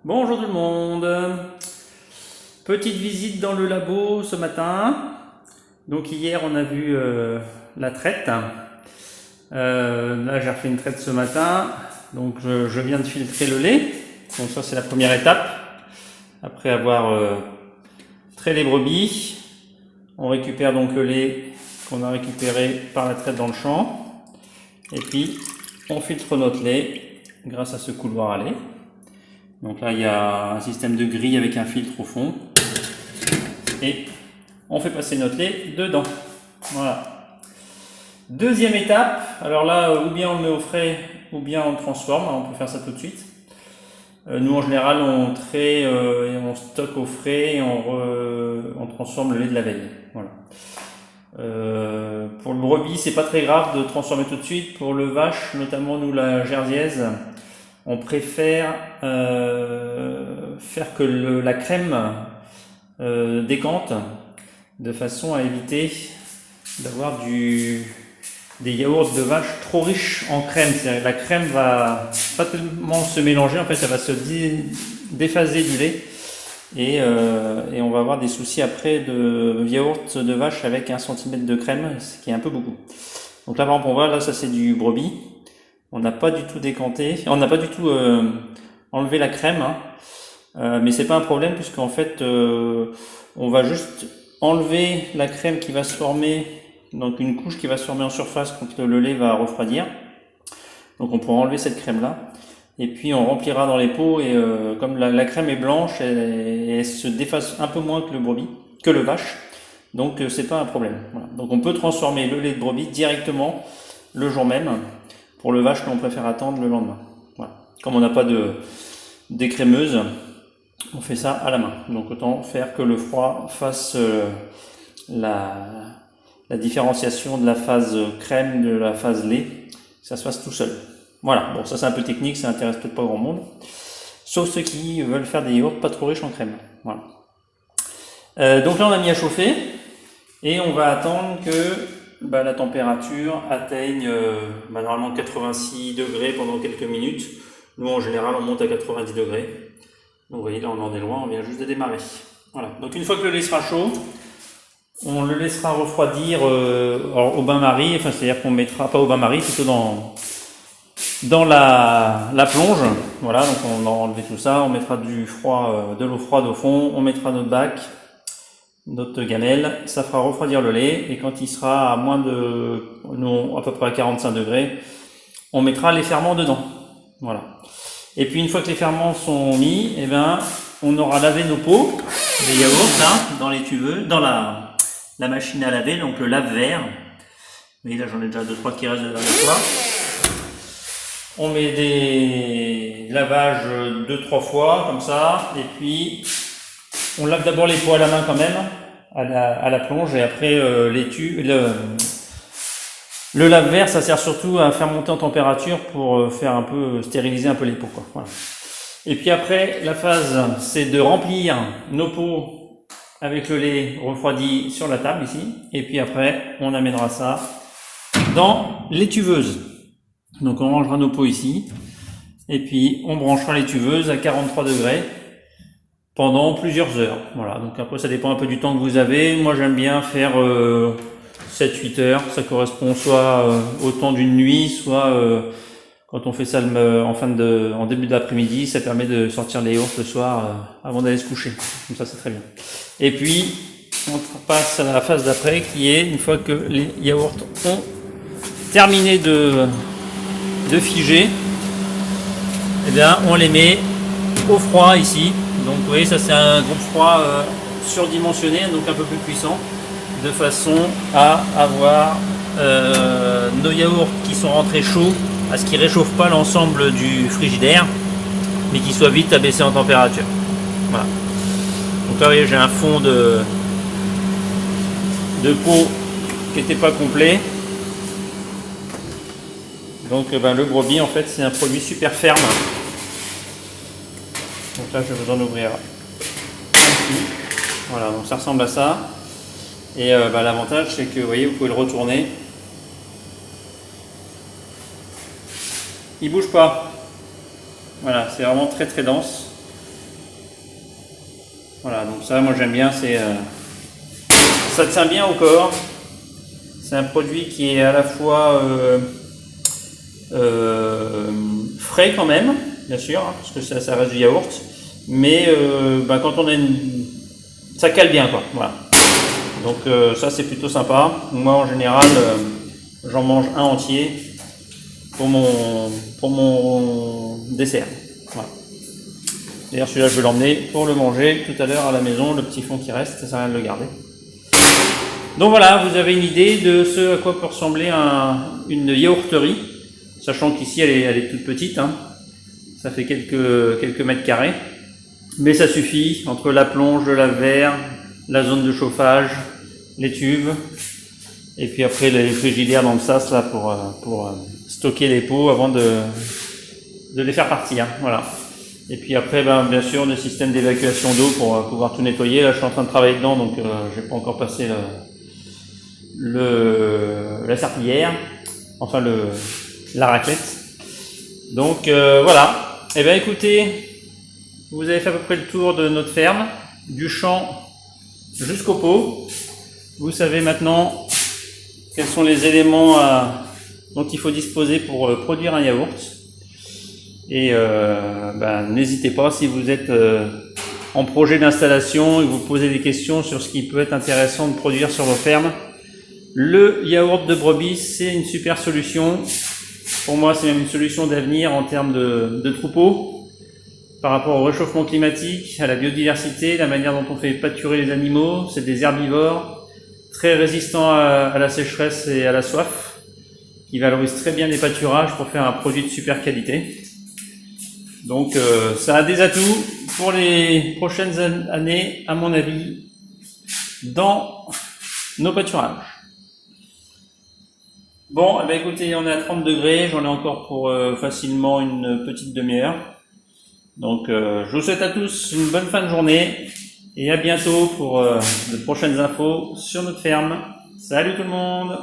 Bonjour tout le monde. Petite visite dans le labo ce matin. Donc hier on a vu la traite. Là j'ai refait une traite ce matin. Donc je viens de filtrer le lait. Donc ça c'est la première étape. Après avoir trait les brebis, on récupère donc le lait qu'on a récupéré par la traite dans le champ. Et puis on filtre notre lait grâce à ce couloir à lait. Donc là il y a un système de grille avec un filtre au fond et on fait passer notre lait dedans. Voilà. Deuxième étape, alors là ou bien on le met au frais ou bien on le transforme, on peut faire ça tout de suite. Nous en général on trait et on stocke au frais et on transforme le lait de la veille. Voilà. Pour le brebis c'est pas très grave de transformer tout de suite. Pour le vache, notamment nous la jersiaise, on préfère faire que la crème décante de façon à éviter d'avoir des yaourts de vache trop riches en crème. C'est-à-dire que la crème va pas tellement se mélanger, en fait elle va se déphaser du lait et on va avoir des soucis après de yaourt de vache avec 1 cm de crème, ce qui est un peu beaucoup. Donc là par exemple on voit, là ça c'est du brebis. On n'a pas du tout décanté, on n'a pas du tout enlevé la crème, hein. Mais c'est pas un problème puisqu'en fait on va juste enlever la crème qui va se former, donc une couche qui va se former en surface quand le lait va refroidir. Donc on pourra enlever cette crème là et puis on remplira dans les pots et comme la crème est blanche, elle se déface un peu moins que le vache, donc c'est pas un problème. Voilà. Donc on peut transformer le lait de brebis directement le jour même. Pour le vache, on préfère attendre le lendemain. Voilà. Comme on n'a pas d'écrémeuse, on fait ça à la main. Donc autant faire que le froid fasse la différenciation de la phase crème de la phase lait. Ça se fasse tout seul. Voilà. Bon, ça c'est un peu technique, ça intéresse peut-être pas grand monde. Sauf ceux qui veulent faire des yaourts pas trop riches en crème. Voilà. Donc là on a mis à chauffer et on va attendre que la température atteigne normalement 86 degrés pendant quelques minutes. Nous en général on monte à 90 degrés. Donc vous voyez là on en est loin, on vient juste de démarrer. Voilà. Donc une fois que le lait sera chaud, on le laissera refroidir au bain-marie, enfin c'est-à-dire qu'on mettra pas au bain-marie, plutôt dans la plonge. Voilà, donc on va enlever tout ça, on mettra de l'eau froide au fond, on mettra notre bac, notre gamelle, ça fera refroidir le lait et quand il sera à à peu près à 45 degrés, on mettra les ferments dedans. Voilà. Et puis une fois que les ferments sont mis, on aura lavé nos pots, les yaourts là, dans les tubeux, dans la machine à laver, donc le lave-verre. Vous voyez là j'en ai déjà 2-3 qui restent de la dernière fois. On met des lavages 2-3 fois comme ça, et puis on lave d'abord les pots à la main quand même, à la plonge, et après le lave-verre, ça sert surtout à faire monter en température pour faire stériliser un peu les pots, quoi. Voilà. Et puis après, la phase, c'est de remplir nos pots avec le lait refroidi sur la table ici, et puis après, on amènera ça dans les tuveuses. Donc on rangera nos pots ici, et puis on branchera les tuveuses à 43 degrés. Pendant plusieurs heures. Voilà, donc après ça dépend un peu du temps que vous avez. Moi j'aime bien faire 7-8 heures. Ça correspond soit au temps d'une nuit, soit quand on fait ça en début d'après-midi, ça permet de sortir les yaourts le soir avant d'aller se coucher. Comme ça c'est très bien. Et puis on passe à la phase d'après qui est une fois que les yaourts ont terminé de figer, on les met au froid ici. Donc vous voyez, ça c'est un groupe froid surdimensionné, donc un peu plus puissant, de façon à avoir nos yaourts qui sont rentrés chauds, à ce qu'ils ne réchauffent pas l'ensemble du frigidaire, mais qu'ils soient vite abaissés en température. Voilà. Donc là vous voyez, j'ai un fond de pot qui n'était pas complet. Donc le brebis en fait c'est un produit super ferme. Donc là je vais vous en ouvrir un petit. Voilà, donc ça ressemble à ça. Et l'avantage c'est que vous voyez, vous pouvez le retourner. Il bouge pas. Voilà, c'est vraiment très très dense. Voilà, donc ça, moi j'aime bien, ça tient bien au corps. C'est un produit qui est à la fois frais quand même, bien sûr, hein, parce que ça reste du yaourt, mais quand on a ça cale bien, quoi. Voilà. Donc ça c'est plutôt sympa. Moi en général, j'en mange un entier pour mon dessert. Voilà. D'ailleurs celui-là je vais l'emmener pour le manger tout à l'heure à la maison, le petit fond qui reste, ça sert à rien de le garder. Donc voilà, vous avez une idée de ce à quoi peut ressembler une yaourterie, sachant qu'ici elle est toute petite, hein. Ça fait quelques mètres carrés, mais ça suffit entre la plonge, le lave-verre, la zone de chauffage, les tubes, et puis après les frigidaires dans le sas là pour stocker les pots avant de les faire partir. Voilà. Et puis après, bien sûr, le système d'évacuation d'eau pour pouvoir tout nettoyer. Là, je suis en train de travailler dedans, donc j'ai pas encore passé la serpillière, enfin la raclette. Donc voilà. Eh bien, écoutez, vous avez fait à peu près le tour de notre ferme, du champ jusqu'au pot. Vous savez maintenant quels sont les éléments dont il faut disposer pour produire un yaourt. Et n'hésitez pas, si vous êtes en projet d'installation et vous posez des questions sur ce qui peut être intéressant de produire sur vos fermes, le yaourt de brebis, c'est une super solution. Pour moi, c'est même une solution d'avenir en termes de troupeaux, par rapport au réchauffement climatique, à la biodiversité, la manière dont on fait pâturer les animaux. C'est des herbivores très résistants à la sécheresse et à la soif, qui valorisent très bien les pâturages pour faire un produit de super qualité. Donc ça a des atouts pour les prochaines années, à mon avis, dans nos pâturages. Bon, écoutez, on est à 30 degrés, j'en ai encore pour facilement une petite demi-heure. Donc je vous souhaite à tous une bonne fin de journée et à bientôt pour de prochaines infos sur notre ferme. Salut tout le monde!